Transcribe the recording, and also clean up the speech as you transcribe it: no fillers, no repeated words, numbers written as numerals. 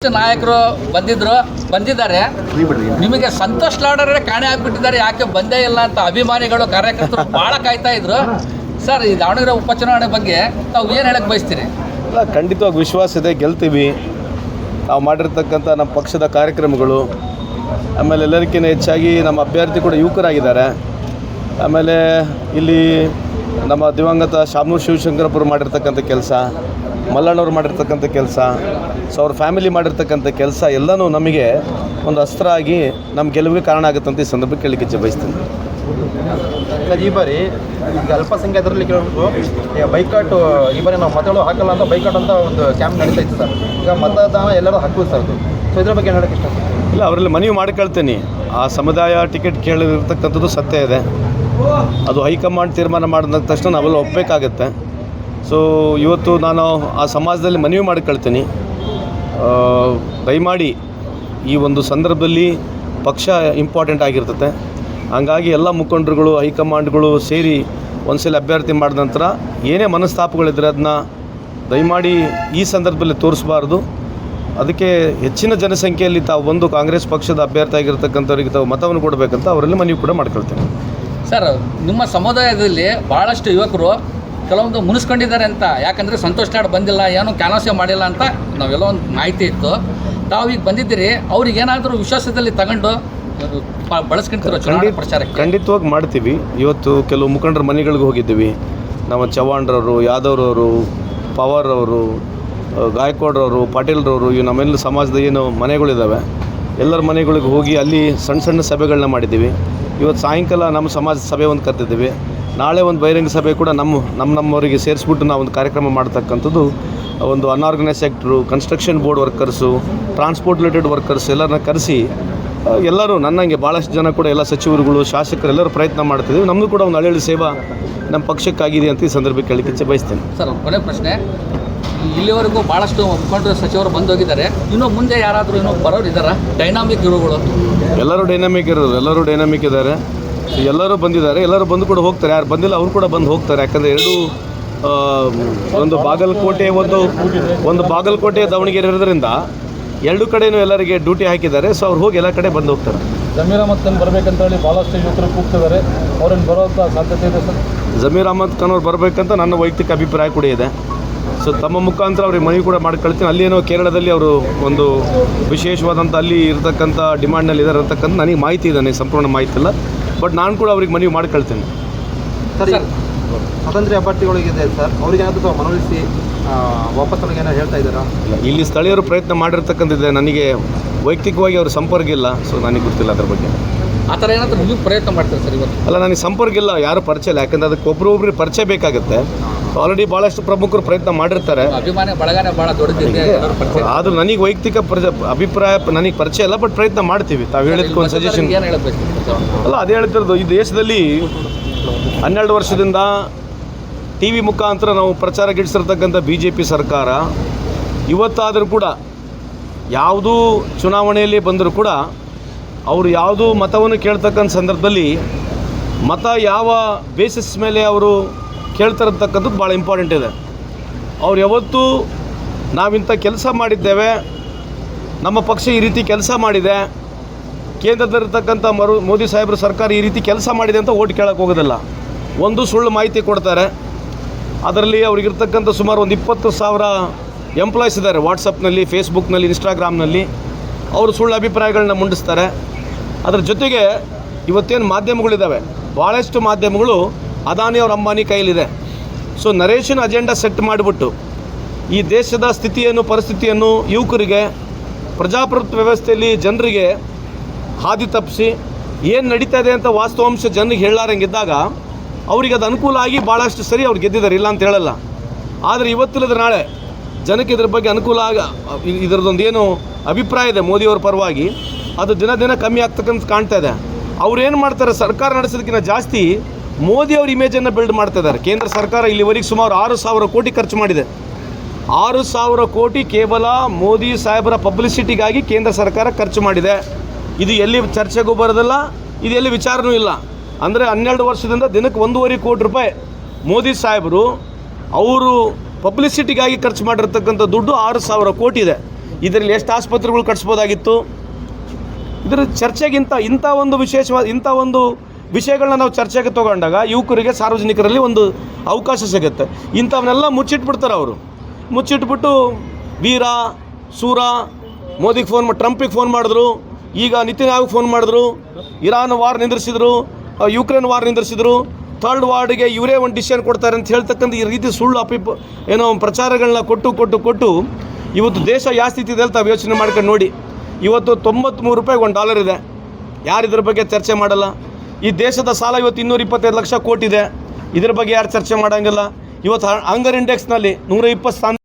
ನಾಯಕರು ಬಂದಿದ್ದಾರೆ. ನಿಮಗೆ ಸಂತೋಷ್ ಲಾಡರೇ ಕಾಣೆ ಆಗ್ಬಿಟ್ಟಿದ್ದಾರೆ, ಯಾಕೆ ಬಂದೇ ಇಲ್ಲ ಅಂತ ಅಭಿಮಾನಿಗಳು ಕಾರ್ಯಕರ್ತರು ಬಹಳ ಕಾಯ್ತಾ ಇದ್ರು. ಸರ್, ಈ ದಾವಣಗೆರೆ ಉಪಚುನಾವಣೆ ಬಗ್ಗೆ ತಾವು ಏನು ಹೇಳಕ್ಕೆ ಬಯಸ್ತೀರಿ? ಇಲ್ಲ, ಖಂಡಿತವಾಗಿ ವಿಶ್ವಾಸ ಇದೆ, ಗೆಲ್ತೀವಿ. ನಾವು ಮಾಡಿರ್ತಕ್ಕಂಥ ನಮ್ಮ ಪಕ್ಷದ ಕಾರ್ಯಕ್ರಮಗಳು, ಆಮೇಲೆ ಎಲ್ಲರಿಗಿಂತ ಹೆಚ್ಚಾಗಿ ನಮ್ಮ ಅಭ್ಯರ್ಥಿ ಕೂಡ ಯುವಕರಾಗಿದ್ದಾರೆ. ಆಮೇಲೆ ಇಲ್ಲಿ ನಮ್ಮ ದಿವಂಗತ ಶಾಮನೂರು ಶಿವಶಂಕರಪ್ಪರು ಮಾಡಿರ್ತಕ್ಕಂಥ ಕೆಲಸ, ಮಲ್ಲಣ್ಣವ್ರು ಮಾಡಿರ್ತಕ್ಕಂಥ ಕೆಲಸ, ಸೊ ಅವ್ರ ಫ್ಯಾಮಿಲಿ ಮಾಡಿರ್ತಕ್ಕಂಥ ಕೆಲಸ ಎಲ್ಲನೂ ನಮಗೆ ಒಂದು ಅಸ್ತ್ರ ಆಗಿ ನಮ್ಮ ಗೆಲುವಿಗೆ ಕಾರಣ ಆಗುತ್ತಂತ ಈ ಸಂದರ್ಭಕ್ಕೆ ಕೇಳಲಿಕ್ಕೆ ಬಯಸ್ತೀನಿ. ಈ ಬಾರಿ ಈಗ ಅಲ್ಪಸಂಖ್ಯಾತರಲ್ಲಿ ಕೇಳಬೇಕು, ಈಗ ಬೈಕಾಟ್ ಈ ಬಾರಿ ನಾವು ಮತಗಳು ಹಾಕಲ್ಲ ಅಂತ ಬೈಕಾಟ್ ಅಂತ ಒಂದು ಕ್ಯಾಂಪ್ ನಡೀತಾ ಇತ್ತು ಸರ್. ಈಗ ಮತದಾನ ಎಲ್ಲರೂ ಹಾಕುವುದು ಸರ್. ಸೊ ಇದ್ರ ಬಗ್ಗೆ ಹೇಳೋಕ್ಕೆ ಇಷ್ಟ? ಇಲ್ಲ, ಅವರಲ್ಲಿ ಮನವಿ ಮಾಡ್ಕೊಳ್ತೀನಿ. ಆ ಸಮುದಾಯ ಟಿಕೆಟ್ ಕೇಳಿರ್ತಕ್ಕಂಥದ್ದು ಸತ್ಯ ಇದೆ. ಅದು ಹೈಕಮಾಂಡ್ ತೀರ್ಮಾನ ಮಾಡಿದ ತಕ್ಷಣ ನಾವೆಲ್ಲ ಒಪ್ಪಬೇಕಾಗತ್ತೆ. ಸೊ ಇವತ್ತು ನಾನು ಆ ಸಮಾಜದಲ್ಲಿ ಮನವಿ ಮಾಡ್ಕೊಳ್ತೀನಿ, ದಯಮಾಡಿ ಈ ಒಂದು ಸಂದರ್ಭದಲ್ಲಿ ಪಕ್ಷ ಇಂಪಾರ್ಟೆಂಟ್ ಆಗಿರ್ತದೆ. ಹಂಗಾಗಿ ಎಲ್ಲ ಮುಖಂಡರುಗಳು, ಹೈಕಮಾಂಡ್ಗಳು ಸೇರಿ ಒಂದ್ಸಲ ಅಭ್ಯರ್ಥಿ ಮಾಡಿದ ನಂತರ ಏನೇ ಮನಸ್ತಾಪಗಳಿದ್ರೆ ಅದನ್ನ ದಯಮಾಡಿ ಈ ಸಂದರ್ಭದಲ್ಲಿ ತೋರಿಸಬಾರ್ದು. ಅದಕ್ಕೆ ಹೆಚ್ಚಿನ ಜನಸಂಖ್ಯೆಯಲ್ಲಿ ತಾವು ಒಂದು ಕಾಂಗ್ರೆಸ್ ಪಕ್ಷದ ಅಭ್ಯರ್ಥಿ ಆಗಿರ್ತಕ್ಕಂಥವ್ರಿಗೆ ತಾವು ಮತವನ್ನು ಕೊಡಬೇಕಂತ ಅವರಲ್ಲಿ ಮನವಿ ಕೂಡ ಮಾಡ್ಕೊಳ್ತೇನೆ. ಸರ್, ನಿಮ್ಮ ಸಮುದಾಯದಲ್ಲಿ ಭಾಳಷ್ಟು ಯುವಕರು ಕೆಲವೊಂದು ಮುನಿಸ್ಕೊಂಡಿದ್ದಾರೆ ಅಂತ, ಯಾಕಂದರೆ ಸಂತೋಷ್ ಲಾಡ್ ಬಂದಿಲ್ಲ, ಏನೂ ಕ್ಯಾನ್ವಾಸೇ ಮಾಡಿಲ್ಲ ಅಂತ ನಾವೆಲ್ಲ ಒಂದು ಮಾಹಿತಿ ಇತ್ತು. ತಾವು ಈಗ ಬಂದಿದ್ದೀರಿ, ಅವ್ರಿಗೆ ಏನಾದರೂ ವಿಶ್ವಾಸದಲ್ಲಿ ತಗೊಂಡು ಬಳಸ್ಕೊಂತಿರೋ ಚುನಾವಣೆ ಪ್ರಚಾರಕ್ಕೆ? ಖಂಡಿತವಾಗಿ ಮಾಡ್ತೀವಿ. ಇವತ್ತು ಕೆಲವು ಮುಖಂಡರ ಮನೆಗಳಿಗೆ ಹೋಗಿದ್ದೀವಿ. ನಮ್ಮ ಚವ್ಹಾಣ್ರವರು, ಯಾದವ್ರವರು, ಪವಾರ್ ಅವರು, ಗಾಯಕ್ವಾಡ್ರವರು, ಪಾಟೀಲ್ರವರು, ಇವು ನಮ್ಮೆಲ್ಲ ಸಮಾಜದ ಏನು ಮನೆಗಳಿದ್ದಾವೆ ಎಲ್ಲರ ಮನೆಗಳಿಗೆ ಹೋಗಿ ಅಲ್ಲಿ ಸಣ್ಣ ಸಣ್ಣ ಸಭೆಗಳನ್ನ ಮಾಡಿದ್ದೀವಿ. ಇವತ್ತು ಸಾಯಂಕಾಲ ನಮ್ಮ ಸಮಾಜ ಸಭೆ ಒಂದು ಕರೆದಿದ್ದೀವಿ. ನಾಳೆ ಒಂದು ಬಹಿರಂಗ ಸಭೆ ಕೂಡ ನಮ್ಮವರಿಗೆ ಸೇರಿಸ್ಬಿಟ್ಟು ನಾವು ಒಂದು ಕಾರ್ಯಕ್ರಮ ಮಾಡ್ತಕ್ಕಂಥದ್ದು. ಒಂದು unorganised sector, construction board workers, transport related workers ಎಲ್ಲರನ್ನ ಕರೆಸಿ ಎಲ್ಲರೂ ನನ್ನಂಗೆ ಭಾಳಷ್ಟು ಜನ ಕೂಡ ಎಲ್ಲ ಸಚಿವರುಗಳು, ಶಾಸಕರು ಎಲ್ಲರೂ ಪ್ರಯತ್ನ ಮಾಡ್ತಿದ್ದೀವಿ. ನಮ್ಮದು ಕೂಡ ಒಂದು ಹಳ್ಳಿ ಸೇವಾ ನಮ್ಮ ಪಕ್ಷಕ್ಕಾಗಿದೆ ಅಂತ ಈ ಸಂದರ್ಭಕ್ಕೆ ಕೇಳಲಿಕ್ಕೆ ಬಯಸ್ತೇನೆ. ಸರ್, ಕೊನೆ ಪ್ರಶ್ನೆ, ಇಲ್ಲಿವರೆಗೂ ಭಾಳಷ್ಟು ಮುಖಂಡರು ಸಚಿವರು ಬಂದೋಗಿದ್ದಾರೆ, ಇನ್ನೂ ಮುಂದೆ ಯಾರಾದರೂ ಇನ್ನೂ ಬರೋರು ಇದ್ದಾರಾ? ಡೈನಾಮಿಕ್ ಇರುಗಳು ಎಲ್ಲರೂ ಡೈನಾಮಿಕ್ ಇದ್ದಾರೆ. ಎಲ್ಲರೂ ಬಂದಿದ್ದಾರೆ, ಎಲ್ಲರೂ ಬಂದು ಕೂಡ ಹೋಗ್ತಾರೆ. ಯಾರು ಬಂದಿಲ್ಲ ಅವರು ಕೂಡ ಬಂದು ಹೋಗ್ತಾರೆ. ಯಾಕಂದರೆ ಒಂದು ಬಾಗಲಕೋಟೆ ದಾವಣಗೆರೆ ಇರೋದ್ರಿಂದ ಎರಡು ಕಡೆಯೂ ಎಲ್ಲರಿಗೆ ಡ್ಯೂಟಿ ಹಾಕಿದ್ದಾರೆ. ಸೊ ಅವ್ರು ಹೋಗಿ ಎಲ್ಲ ಕಡೆ ಬಂದು ಹೋಗ್ತಾರೆ. ಜಮೀರ್ ಅಹಮದ್ ಖಾನ್ ಬರಬೇಕಂತ ಹೇಳಿ ಭಾಳಷ್ಟು ಯುವಕರು ಕೂಗ್ತಿದ್ದಾರೆ, ಅವ್ರನ್ನ ಬರೋಂಥ ಸಾಧ್ಯತೆ ಇದೆ ಸರ್? ಜಮೀರ್ ಅಹಮದ್ ಖಾನ್ ಅವ್ರು ಬರಬೇಕಂತ ನನ್ನ ವೈಯಕ್ತಿಕ ಅಭಿಪ್ರಾಯ ಕೂಡ ಇದೆ. ಸೊ ತಮ್ಮ ಮುಖಾಂತರ ಅವ್ರಿಗೆ ಮನವಿ ಕೂಡ ಮಾಡ್ಕೊಳ್ತೀನಿ. ಅಲ್ಲೇನೋ ಕೇರಳದಲ್ಲಿ ಅವರು ಒಂದು ವಿಶೇಷವಾದಂಥ ಅಲ್ಲಿ ಇರತಕ್ಕಂಥ ಡಿಮಾಂಡ್ನಲ್ಲಿ ಇದ್ದಾರೆ ಅಂತಕ್ಕಂಥ ನನಗೆ ಮಾಹಿತಿ ಇದೆ, ನನಗೆ ಸಂಪೂರ್ಣ ಮಾಹಿತಿ ಇಲ್ಲ. ಬಟ್ ನಾನು ಕೂಡ ಅವ್ರಿಗೆ ಮನವಿ ಮಾಡ್ಕೊಳ್ತೀನಿ. ಸರ್, ಸ್ವತಂತ್ರ ಅಭ್ಯರ್ಥಿಗಳಿಗಿದೆ ಸರ್, ಅವ್ರಿಗೆ ಏನಾದರೂ ಮನವೊಲಿಸಿ ವಾಪಸ್ ಏನೋ ಹೇಳ್ತಾ ಇದ್ದಾರಾ? ಇಲ್ಲಿ ಸ್ಥಳೀಯರು ಪ್ರಯತ್ನ ಮಾಡಿರ್ತಕ್ಕಂಥದ್ದಿದೆ. ನನಗೆ ವೈಯಕ್ತಿಕವಾಗಿ ಅವ್ರ ಸಂಪರ್ಕ ಇಲ್ಲ, ಸೊ ನನಗೆ ಗೊತ್ತಿಲ್ಲ ಅದ್ರ ಬಗ್ಗೆ. ಆ ಥರ ಏನಾದರೂ ನೀವು ಪ್ರಯತ್ನ ಮಾಡ್ತೀರಿ ಸರ್ ಇವತ್ತು? ಅಲ್ಲ, ನನಗೆ ಸಂಪರ್ಕ ಇಲ್ಲ, ಯಾರು ಪರಿಚಯ ಇಲ್ಲ. ಯಾಕಂದರೆ ಅದಕ್ಕೆ ಒಬ್ಬೊಬ್ಬರಿಗೆ ಪರಿಚಯ ಬೇಕಾಗುತ್ತೆ. ಆಲ್ರೆಡಿ ಭಾಳಷ್ಟು ಪ್ರಮುಖರು ಪ್ರಯತ್ನ ಮಾಡಿರ್ತಾರೆ. ಅಭಿಮಾನಿ ಬಳಗನೇ ಭಾಳ ದೊಡ್ಡದಿದೆ. ಆದರೂ ನನಗೆ ವೈಯಕ್ತಿಕ ಅಭಿಪ್ರಾಯ ನನಗೆ ಪರಿಚಯ ಇಲ್ಲ, ಬಟ್ ಪ್ರಯತ್ನ ಮಾಡ್ತೀವಿ. ತಾವು ಹೇಳಿದ್ಕೆ ಒಂದು ಸಜೆಷನ್ ಏನು ಹೇಳಬೇಕು? ಅಲ್ಲ, ಅದೇ ಹೇಳ್ತಿರೋದು. ಈ ದೇಶದಲ್ಲಿ 12 ವರ್ಷದಿಂದ ಟಿ ವಿ ಮುಖಾಂತರ ನಾವು ಪ್ರಚಾರ ಗಿಡಿಸಿರ್ತಕ್ಕಂಥ BJP ಸರ್ಕಾರ ಇವತ್ತಾದರೂ ಕೂಡ ಯಾವುದೂ ಚುನಾವಣೆಯಲ್ಲಿ ಬಂದರೂ ಕೂಡ ಅವರು ಯಾವುದೂ ಮತವನ್ನು ಕೇಳ್ತಕ್ಕಂಥ ಸಂದರ್ಭದಲ್ಲಿ ಮತ ಯಾವ ಬೇಸಿಸ್ ಮೇಲೆ ಅವರು ಕೇಳ್ತಿರತಕ್ಕಂಥದ್ದು ಭಾಳ ಇಂಪಾರ್ಟೆಂಟ್ ಇದೆ. ಅವ್ರು ಯಾವತ್ತೂ ನಾವಿಂಥ ಕೆಲಸ ಮಾಡಿದ್ದೇವೆ, ನಮ್ಮ ಪಕ್ಷ ಈ ರೀತಿ ಕೆಲಸ ಮಾಡಿದೆ, ಕೇಂದ್ರದಲ್ಲಿರ್ತಕ್ಕಂಥ ಮೋದಿ ಸಾಹೇಬ್ರ ಸರ್ಕಾರ ಈ ರೀತಿ ಕೆಲಸ ಮಾಡಿದೆ ಅಂತ ಓಟ್ ಕೇಳಕ್ಕೆ ಹೋಗೋದಿಲ್ಲ. ಒಂದು ಸುಳ್ಳು ಮಾಹಿತಿ ಕೊಡ್ತಾರೆ. ಅದರಲ್ಲಿ ಅವ್ರಿಗಿರ್ತಕ್ಕಂಥ ಸುಮಾರು ಒಂದು 20,000 ಎಂಪ್ಲಾಯ್ಸ್ ಇದ್ದಾರೆ. ವಾಟ್ಸಪ್ನಲ್ಲಿ, ಫೇಸ್ಬುಕ್ನಲ್ಲಿ, ಇನ್ಸ್ಟಾಗ್ರಾಮ್ನಲ್ಲಿ ಅವರು ಸುಳ್ಳು ಅಭಿಪ್ರಾಯಗಳನ್ನ ಮುಂಡಿಸ್ತಾರೆ. ಅದರ ಜೊತೆಗೆ ಇವತ್ತೇನು ಮಾಧ್ಯಮಗಳಿದ್ದಾವೆ, ಭಾಳಷ್ಟು ಮಾಧ್ಯಮಗಳು ಅದಾನಿ ಅವ್ರ ಅಂಬಾನಿ ಕೈಲಿದೆ. ಸೊ ನರೇಶನ್ ಅಜೆಂಡಾ ಸೆಟ್ ಮಾಡಿಬಿಟ್ಟು ಈ ದೇಶದ ಸ್ಥಿತಿಯನ್ನು, ಪರಿಸ್ಥಿತಿಯನ್ನು ಯುವಕರಿಗೆ, ಪ್ರಜಾಪ್ರಭುತ್ವ ವ್ಯವಸ್ಥೆಯಲ್ಲಿ ಜನರಿಗೆ ಹಾದಿ ತಪ್ಪಿಸಿ ಏನು ನಡೀತಾ ಇದೆ ಅಂತ ವಾಸ್ತವಾಂಶ ಜನರಿಗೆ ಹೇಳಾರಂಗಿದ್ದಾಗ ಅವ್ರಿಗೆ ಅದು ಅನುಕೂಲ ಆಗಿ ಭಾಳಷ್ಟು ಸರಿ ಅವ್ರು ಗೆದ್ದಿದ್ದಾರೆ, ಇಲ್ಲ ಅಂತ ಹೇಳಲ್ಲ. ಆದರೆ ಇವತ್ತಿಲ್ಲದ ನಾಳೆ ಜನಕ್ಕೆ ಇದ್ರ ಬಗ್ಗೆ ಅನುಕೂಲ ಇದರದೊಂದು ಏನು ಅಭಿಪ್ರಾಯ ಇದೆ ಮೋದಿಯವ್ರ ಪರವಾಗಿ, ಅದು ದಿನ ದಿನ ಕಮ್ಮಿ ಆಗ್ತಕ್ಕಂಥ ಕಾಣ್ತಾ ಇದೆ. ಅವ್ರು ಏನು ಮಾಡ್ತಾರೆ, ಸರ್ಕಾರ ನಡೆಸೋದಕ್ಕಿಂತ ಜಾಸ್ತಿ ಮೋದಿಯವ್ರ ಇಮೇಜನ್ನು ಬಿಲ್ಡ್ ಮಾಡ್ತಿದ್ದಾರೆ. ಕೇಂದ್ರ ಸರ್ಕಾರ ಇಲ್ಲಿವರೆಗೆ ಸುಮಾರು 6,000 ಕೋಟಿ ಖರ್ಚು ಮಾಡಿದೆ. 6,000 ಕೋಟಿ ಕೇವಲ ಮೋದಿ ಸಾಹೇಬರ ಪಬ್ಲಿಸಿಟಿಗಾಗಿ ಕೇಂದ್ರ ಸರ್ಕಾರ ಖರ್ಚು ಮಾಡಿದೆ. ಇದು ಎಲ್ಲಿ ಚರ್ಚೆಗೂ ಬರೋದಿಲ್ಲ, ಇದು ಎಲ್ಲಿ ವಿಚಾರನೂ ಇಲ್ಲ. ಅಂದರೆ 12 ವರ್ಷದಿಂದ ದಿನಕ್ಕೆ 1.5 ಕೋಟಿ ರೂಪಾಯಿ ಮೋದಿ ಸಾಹೇಬರು ಅವರು ಪಬ್ಲಿಸಿಟಿಗಾಗಿ ಖರ್ಚು ಮಾಡಿರ್ತಕ್ಕಂಥ ದುಡ್ಡು 6,000 ಕೋಟಿ ಇದೆ. ಇದರಲ್ಲಿ ಎಷ್ಟು ಆಸ್ಪತ್ರೆಗಳು ಕಟ್ಸ್ಬೋದಾಗಿತ್ತು. ಇದರ ಚರ್ಚೆಗಿಂತ ಇಂಥ ಒಂದು ವಿಶೇಷವಾದ ಇಂಥ ಒಂದು ವಿಷಯಗಳನ್ನ ನಾವು ಚರ್ಚೆಗೆ ತೊಗೊಂಡಾಗ ಯುವಕರಿಗೆ ಸಾರ್ವಜನಿಕರಲ್ಲಿ ಒಂದು ಅವಕಾಶ ಸಿಗುತ್ತೆ. ಇಂಥವನ್ನೆಲ್ಲ ಮುಚ್ಚಿಟ್ಬಿಡ್ತಾರೆ ಅವರು. ಮುಚ್ಚಿಟ್ಬಿಟ್ಟು ವೀರ ಸೂರ ಮೋದಿಗೆ ಫೋನ್ ಮಾಡಿ, ಟ್ರಂಪಿಗೆ ಫೋನ್ ಮಾಡಿದ್ರು, ಈಗ ನಿತಿನ್ ಆಯೋಗ್ ಫೋನ್ ಮಾಡಿದ್ರು, ಇರಾನ್ ವಾರ್ ನಿಂದಿರಿಸಿದ್ರು, ಯುಕ್ರೇನ್ ವಾರ್ ನಿಂದಿರಿಸಿದ್ರು, ಥರ್ಡ್ ವಾರ್ಡ್ಗೆ ಇವರೇ ಒಂದು ಡಿಸಿಷನ್ ಕೊಡ್ತಾರೆ ಅಂತ ಹೇಳ್ತಕ್ಕಂಥ ಈ ರೀತಿ ಸುಳ್ಳು ಏನೋ ಪ್ರಚಾರಗಳನ್ನ ಕೊಟ್ಟು ಇವತ್ತು ದೇಶ ಯಾವ ಸ್ಥಿತಿ ಇದೆ ಅಂತ ತಾವು ಯೋಚನೆ ಮಾಡ್ಕೊಂಡು ನೋಡಿ. ಇವತ್ತು 93 ರೂಪಾಯಿಗೆ $1 ಇದೆ. ಯಾರು ಇದ್ರ ಬಗ್ಗೆ ಚರ್ಚೆ ಮಾಡಲ್ಲ. ಈ ದೇಶದ ಸಾಲ ಇವತ್ತು 225 ಲಕ್ಷ ಕೋಟಿ ಇದೆ. ಇದ್ರ ಬಗ್ಗೆ ಯಾರು ಚರ್ಚೆ ಮಾಡೋಂಗಿಲ್ಲ. ಇವತ್ತು ಹಂಗರ್ ಇಂಡೆಕ್ಸ್ನಲ್ಲಿ 120 ಸ್ಥಾನ